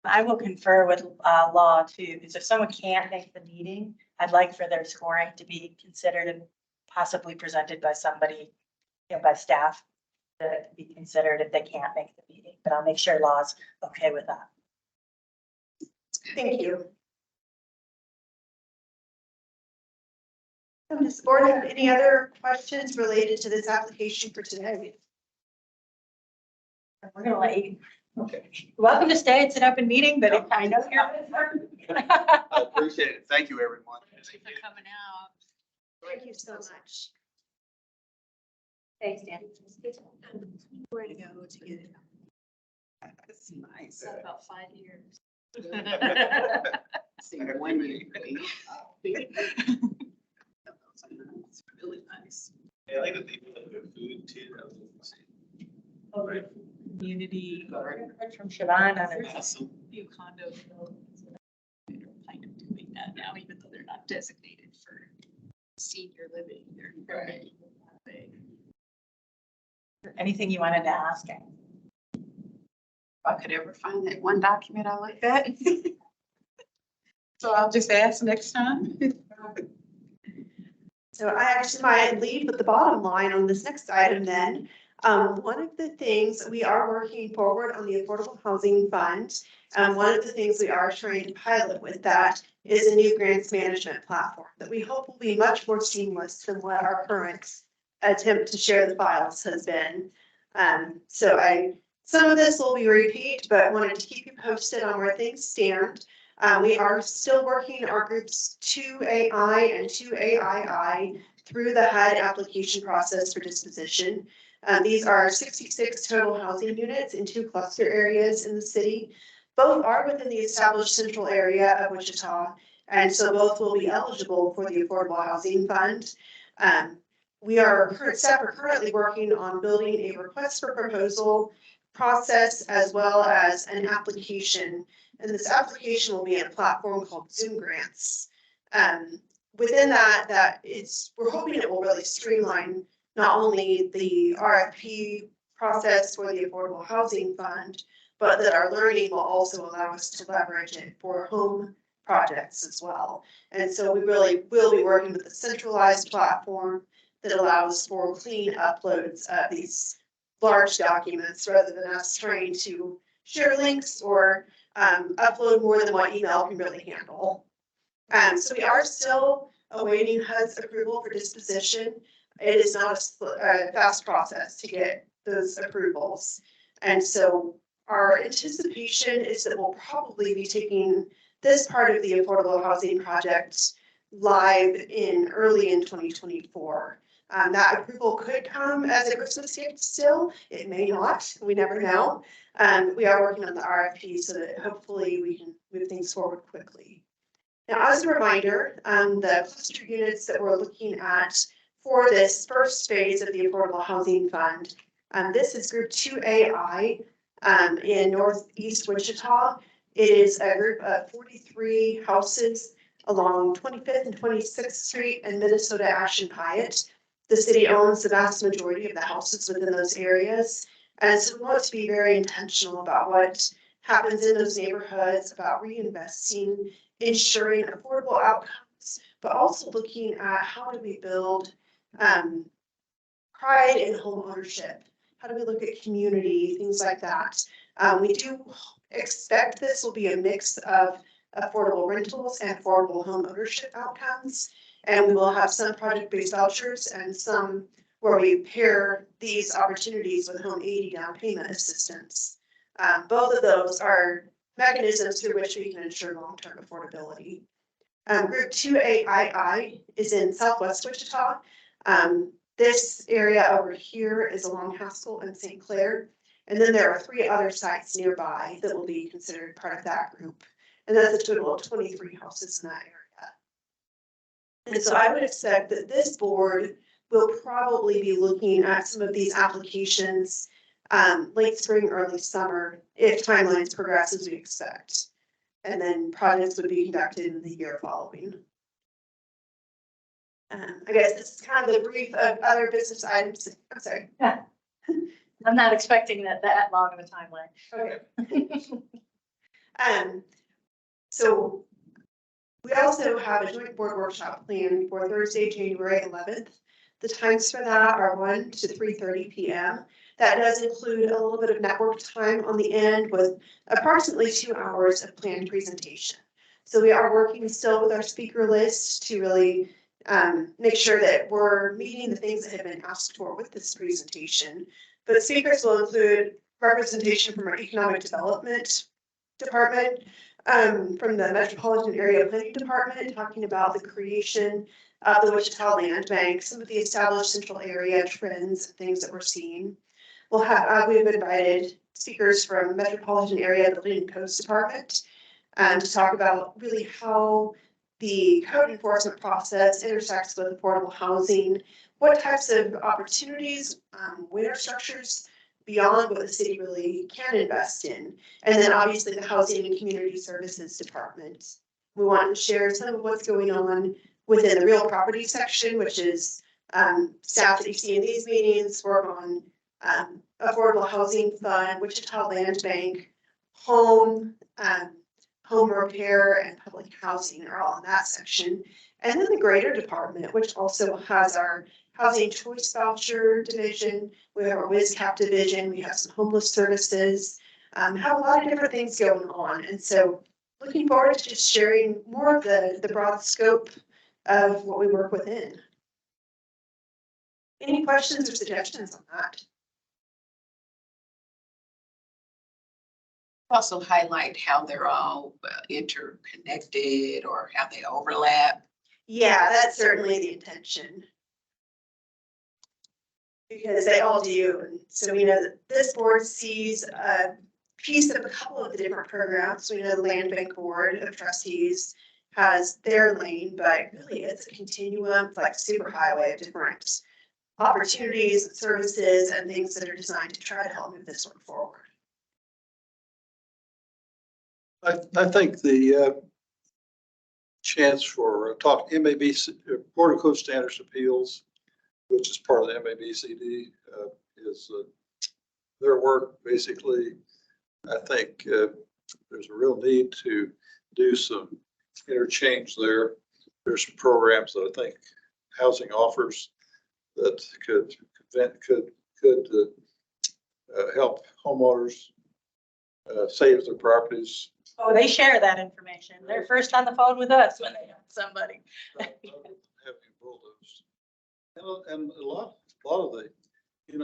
I will confer with law too, because if someone can't make the meeting, I'd like for their scoring to be considered and possibly presented by somebody, by staff, to be considered if they can't make the meeting, but I'll make sure law's okay with that. Thank you. Does the board have any other questions related to this application for today? We're gonna let you, Okay. welcome to stay. It's an open meeting, but if I know you're. I appreciate it. Thank you, everyone. Thank you for coming out. Thank you so much. Thanks, Dan. Where to go to get it? That's nice. It's about 5 years. See, one year. It's really nice. I like that they do like their food too. That was interesting. Community garden. From Siobhan on There's it. also a few condo developments that are kind of doing that now, even though they're not designated for senior living. They're very that way. Anything you wanted to ask? If I could ever find that one document I looked at. So I'll just ask next time. So I actually might lead with the bottom line on this next item then. One of the things, we are working forward on the Affordable Housing Fund. One of the things we are trying to pilot with that is a new grants management platform that we hope will be much more seamless than what our current attempt to share the files has been. Some of this will be repeat, but wanted to keep you posted on where things stand. We are still working our groups 2AI and 2AII through the HUD application process for disposition. These are 66 total housing units in 2 cluster areas in the city. Both are within the established central area of Wichita, and so both will be eligible for the Affordable Housing Fund. Staff are currently working on building a request for proposal process as well as an application. And this application will be in a platform called Zoom Grants. Within we're hoping it will really streamline not only the RFP process for the Affordable Housing Fund, but that our learning will also allow us to leverage it for home projects as well. And so we really will be working with a centralized platform that allows for clean uploads of these large documents rather than us trying to share links or upload more than what email can really handle. So we are still awaiting HUD's approval for disposition. It is not a fast process to get those approvals. And so our anticipation is that we'll probably be taking this part of the affordable housing project live early in 2024. That approval could come as a Christmas gift still. It may not. We never know. We are working on the RFP so that hopefully we can move things forward quickly. Now, as a reminder, the cluster units that we're looking at for this first phase of the Affordable Housing Fund, this is Group 2AI in Northeast Wichita. It is a group of 43 houses along 25th and 26th Street and Minnesota Ash and Hyatt. The city owns the vast majority of the houses within those areas. And so we want to be very intentional about what happens in those neighborhoods, about reinvesting, ensuring affordable outcomes, but also looking at how do we build pride in home ownership? How do we look at community, things like that? We do expect this will be a mix of affordable rentals and affordable home ownership outcomes. And we will have some project-based vouchers and some where we pair these opportunities with home 80 down payment assistance. Both of those are mechanisms through which we can ensure long-term affordability. Group 2AII is in Southwest Wichita. This area over here is along Haskell and St. Clair. And then there are 3 other sites nearby that will be considered part of that group. And that's a total of 23 houses in that area. And so I would expect that this board will probably be looking at some of these applications late spring, early summer, if timelines progress as we expect. And then projects would be conducted in the year following. I guess this is kind of the brief of other business items. I'm sorry. I'm not expecting that long of a timeline. Okay. So we also have a joint board workshop planned for Thursday, January 11th. The times for that are 1 to 3:30 p.m. That does include a little bit of network time on the end with approximately 2 hours of planned presentation. So we are working still with our speaker list to really make sure that we're meeting the things that have been asked for with this presentation. But speakers will include representation from our economic development department, from the Metropolitan Area Planning Department, talking about the creation of the Wichita Land Bank, some of the established central area trends and things that we're seeing. We've invited speakers from Metropolitan Area Building and Codes Department to talk about really how the code enforcement process intersects with affordable housing, what types of opportunities, winter structures beyond what the city really can invest in. And then obviously the Housing and Community Services Department. We want to share some of what's going on within the real property section, which is staff that you see in these meetings, work on affordable housing fund, Wichita Land Bank, home repair, and public housing are all in that section. And then the greater department, which also has our housing choice voucher division, we have our WISCAP division, we have some homeless services, have a lot of different things going on. And so looking forward to just sharing more of the broad scope of what we work within. Any questions or suggestions on that? Also highlight how they're all interconnected or how they overlap. Yeah, that's certainly the intention. Because they all do. And so we know that this board sees a piece of a couple of the different programs. We know the Land Bank Board of Trustees has their lane, but really it's a continuum, like superhighway of different opportunities, services, and things that are designed to try to help move this one forward. I think the chance for talk MABC, Board of Code Standards Appeals, which is part of the MABCD, is their work. Basically, I think there's a real need to do some interchange there. There's some programs that I think housing offers that could help homeowners save their properties. Oh, they share that information. They're first on the phone with us when they have somebody. Having bulldozed. And a lot of the,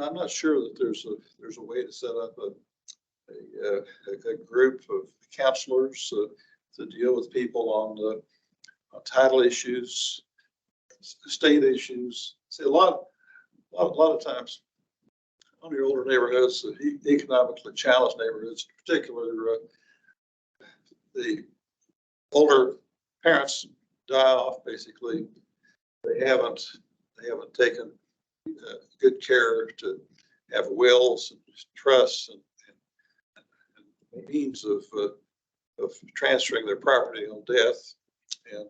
I'm not sure that there's a way to set up a group of counselors to deal with people on title issues, state issues. See, a lot of times on your older neighborhoods, the economically challenged neighborhoods, in particular, the older parents die off. Basically, they haven't taken good care to have wills and trusts and means of transferring their property on death. And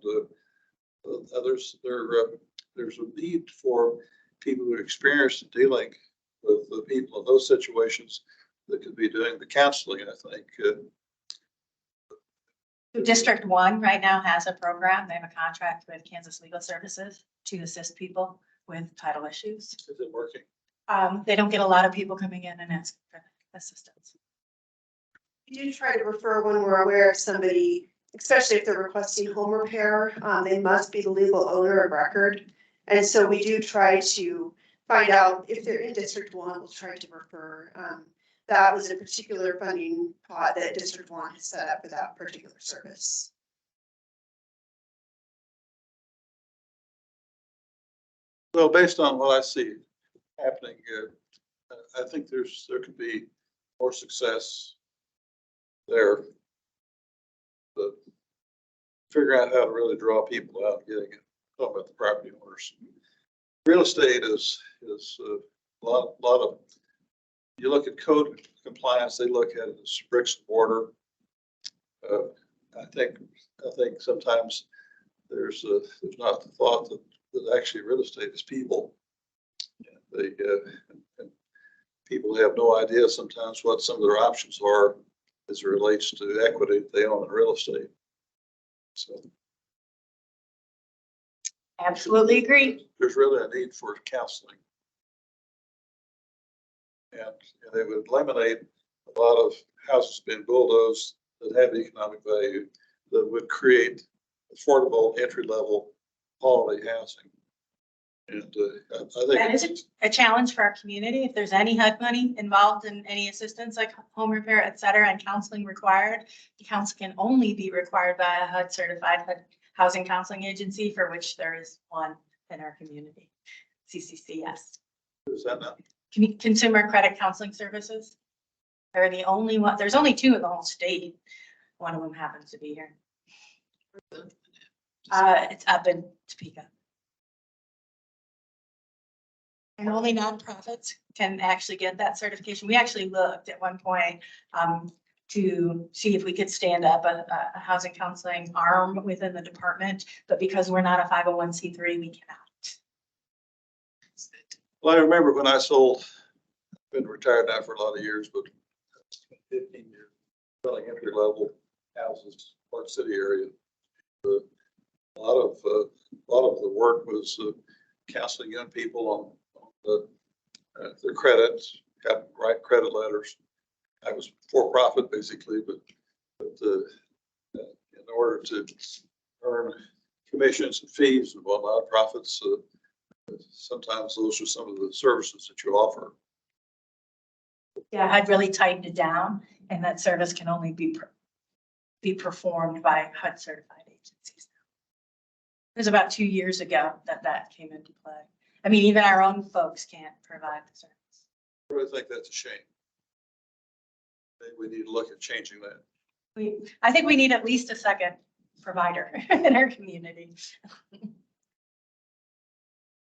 there's a need for people who are experienced in dealing with the people in those situations that could be doing the counseling. I think. District 1 right now has a program. They have a contract with Kansas Legal Services to assist people with title issues. Is it working? They don't get a lot of people coming in and asking for assistance. We do try to refer when we're aware of somebody, especially if they're requesting home repair. They must be the legal owner of record. And so we do try to find out if they're in District 1, we'll try to refer. That was a particular funding pot that District 1 has set up for that particular service. Well, based on what I see happening, I think there could be more success there. But figure out how to really draw people out, getting it. Talk about the property owners. Real estate is a lot of. You look at code compliance, they look at it as bricks and mortar. I think sometimes there's not the thought that actually real estate is people. And people have no idea sometimes what some of their options are as it relates to equity that they own in real estate. So. Absolutely agree. There's really a need for counseling. And it would eliminate a lot of houses being bulldozed that have economic value, that would create affordable entry-level quality housing. And I That think, is a challenge for our community. If there's any HUD money involved in any assistance like home repair, et cetera, and counseling required, the council can only be required by a HUD certified HUD housing counseling agency, for which there is one in our community. CCCS, is that not, Consumer Credit Counseling Services. They're the only one, there's only two in the whole state. One of them happens to be here. It's up in Topeka. And only nonprofits can actually get that certification. We actually looked at one point to see if we could stand up a housing counseling arm within the department, but because we're not a 501c3, we cannot. well, I remember when I sold, been retired now for a lot of years, but 15 years, selling entry level houses, Park City area. A lot of the work was counseling young people on their credit, have the right credit letters. I was for profit basically, but in order to earn commissions and fees and whatnot, profits, sometimes those are some of the services that you offer. Yeah, I'd really tightened it down, and that service can only be performed by HUD certified agencies. It was about 2 years ago that came into play. I mean, even our own folks can't provide the service. I really think that's a shame. Maybe we need to look at changing that. I think we need at least a second provider in our community.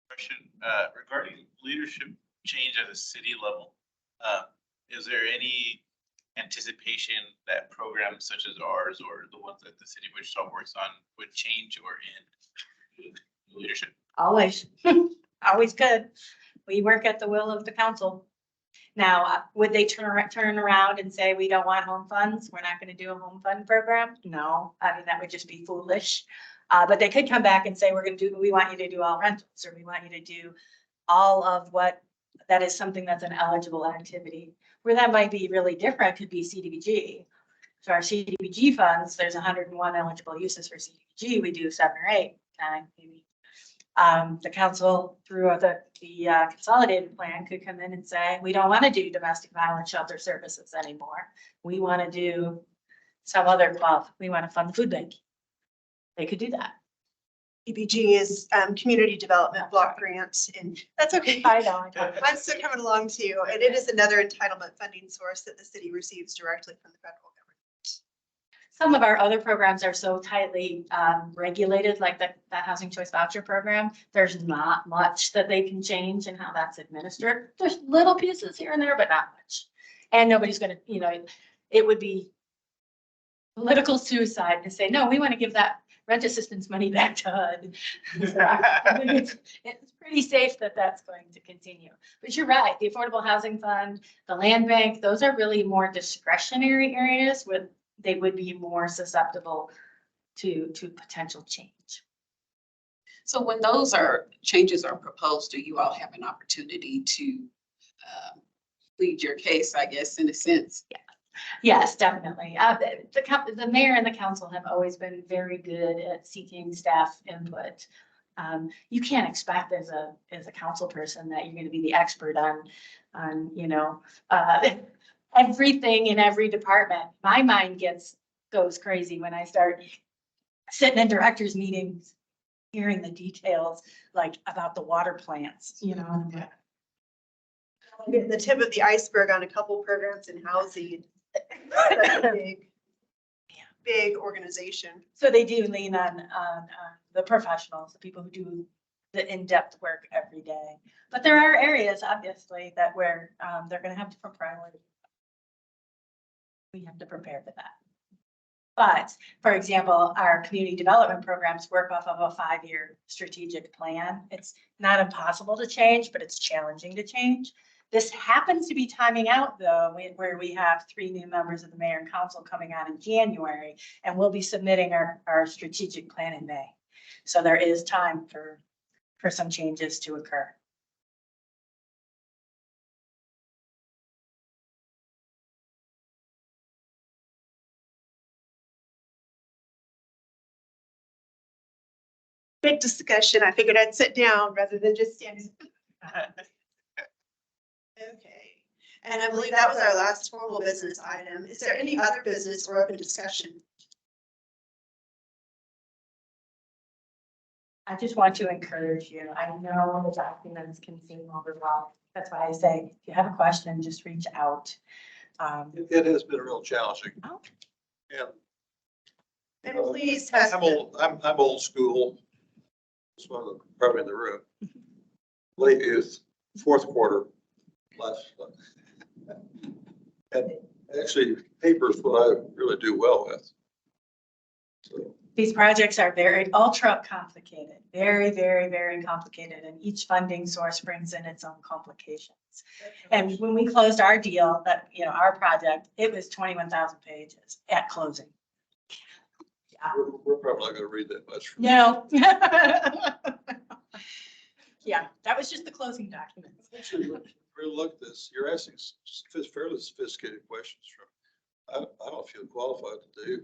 Question, regarding leadership change at a city level, is there any anticipation that programs such as ours or the ones that the city of Wichita works on would change or end leadership? Always, always good. We work at the will of the council. Now, would they turn around and say, we don't want home funds? We're not going to do a home fund program? No, I mean, that would just be foolish. But they could come back and say, we want you to do all rentals, or we want you to do all of what, that is something that's an eligible activity. Where that might be really different could be CDBG. So our CDBG funds, there's 101 eligible uses for CDBG. We do 7 or 8, 9 maybe. The council through the consolidated plan could come in and say, we don't want to do domestic violence shelter services anymore. We want to do some other club. We want to fund the food bank. They could do that. EBG is community development block grants, and that's okay. I know. I'm still coming along too, and it is another entitlement funding source that the city receives directly from the federal government. Some of our other programs are so tightly regulated, like that housing choice voucher program. There's not much that they can change in how that's administered. There's little pieces here and there, but not much. And nobody's going to, it would be political suicide to say, no, we want to give that rent assistance money back to HUD. It's pretty safe that that's going to continue. But you're right, the Affordable Housing Fund, the land bank, those are really more discretionary areas where they would be more susceptible to potential change. So when those changes are proposed, do you all have an opportunity to plead your case, I guess, in a sense? Yeah. Yes, definitely. The mayor and the council have always been very good at seeking staff input. You can't expect as a council person that you're going to be the expert on everything in every department. My mind goes crazy when I start sitting in directors' meetings, hearing the details like about the water plants, Getting the tip of the iceberg on a couple programs in housing. That's a big organization. So they do lean on the professionals, the people who do the in-depth work every day. But there are areas, obviously, that where they're going to have different priorities. We have to prepare for that. But for example, our community development programs work off of a 5-year strategic plan. It's not impossible to change, but it's challenging to change. This happens to be timing out though, where we have 3 new members of the mayor and council coming on in January, and we'll be submitting our strategic plan in May. So there is time for some changes to occur. Big discussion. I figured I'd sit down rather than just stand. Okay, and I believe that was our last formal business item. Is there any other business or open discussion? I just want to encourage you. I know the documents can seem overwhelmed. That's why I say, if you have a question, just reach out. It has been real challenging. Oh. And And please test. I'm old school. It's one of the, probably in the room. Late youth, fourth quarter, last. And actually, paper is what I really do well with. So, These projects are very ultra complicated, very, very, very complicated, and each funding source brings in its own complications. And when we closed our deal, that, you know, our project, it was 21,000 pages at closing. Yeah. we're probably not gonna read that much. From No. Yeah, that was just the closing documents. Actually, when you look at this, you're asking fairly sophisticated questions from, I don't feel qualified to do.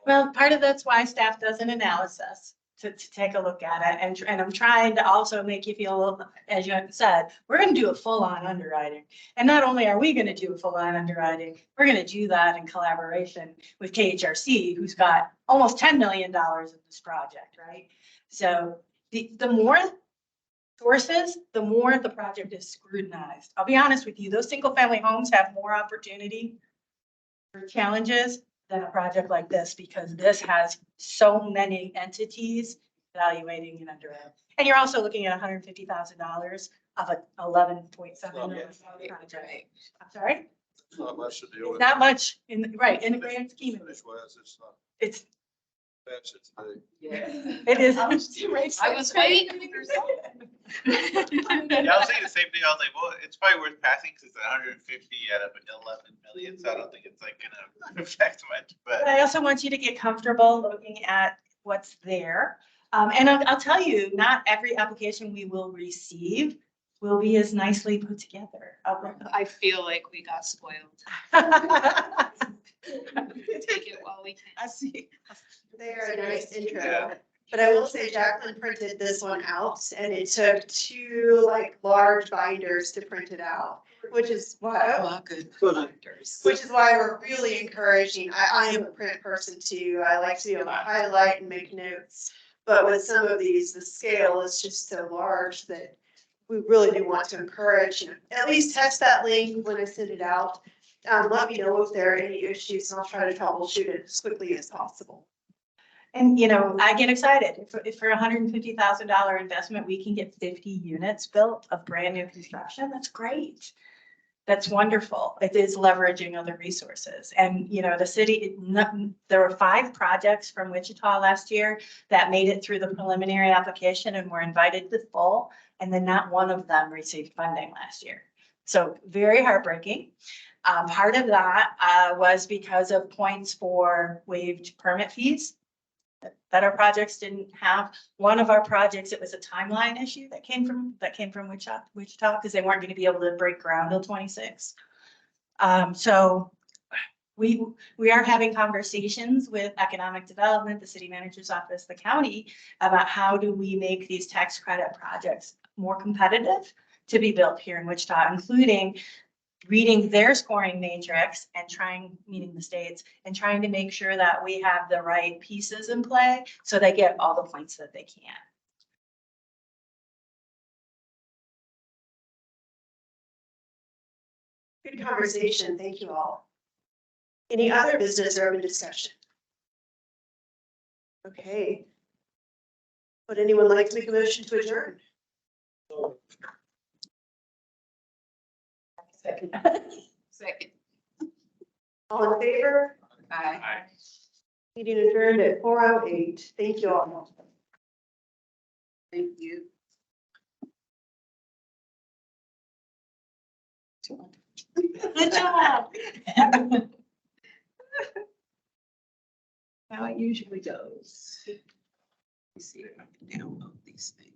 Well, part of that's why staff does an analysis to take a look at it. And I'm trying to also make you feel, a little, as you said, we're going to do a full-on underwriting. And not only are we going to do a full-on underwriting, we're going to do that in collaboration with KHRC, who's got almost $10 million in this project, right? So the more sources, the more the project is scrutinized. I'll be honest with you, those single-family homes have more opportunity for challenges than a project like this, because this has so many entities evaluating and underwriting. And you're also looking at $150,000 of an 11.7 million project. I'm sorry? It's not much to deal with. Not much in the, right, in the grand scheme of it. Finish-wise, it's not, It's, that's it today. it is. I was waiting to figure something. Yeah, I was saying the same thing. I was like, well, it's probably worth passing because it's 150 out of an 11 million. So I don't think it's like gonna affect much, but. But I also want you to get comfortable looking at what's there. And I'll tell you, not every application we will receive will be as nicely put together. I feel like we got spoiled. Take it while we can. I see. They are a nice intro, but I will say Jacqueline printed this one out and it took 2 like large binders to print it out, which is why, Good. which is why we're really encouraging. I am a print person too. I like to be able to highlight and make notes. But with some of these, the scale is just so large that we really do want to encourage, you know, at least test that link when I send it out. Let me know if there are any issues and I'll try to troubleshoot it as quickly as possible. And, you know, I get excited. If for $150,000 investment, we can get 50 units built of brand new construction, that's great. That's wonderful. It is leveraging other resources. And, you know, the city, there were 5 projects from Wichita last year that made it through the preliminary application and were invited to full. And then not one of them received funding last year. So very heartbreaking. Part of that was because of points for waived permit fees that our projects didn't have. One of our projects, it was a timeline issue that came from Wichita because they weren't going to be able to break ground till 26. So we are having conversations with economic development, the city manager's office, the county, about how do we make these tax credit projects more competitive to be built here in Wichita, including reading their scoring matrix and meeting the states, and trying to make sure that we have the right pieces in play so they get all the points that they can. Good conversation. Thank you all. Any other business or open discussion? Okay. Would anyone like to make a motion to adjourn? Second. All in favor? Aye. Meeting adjourned at 4:08. Thank you all. Thank you. Good job. How it usually goes. Let me see if I can download these things.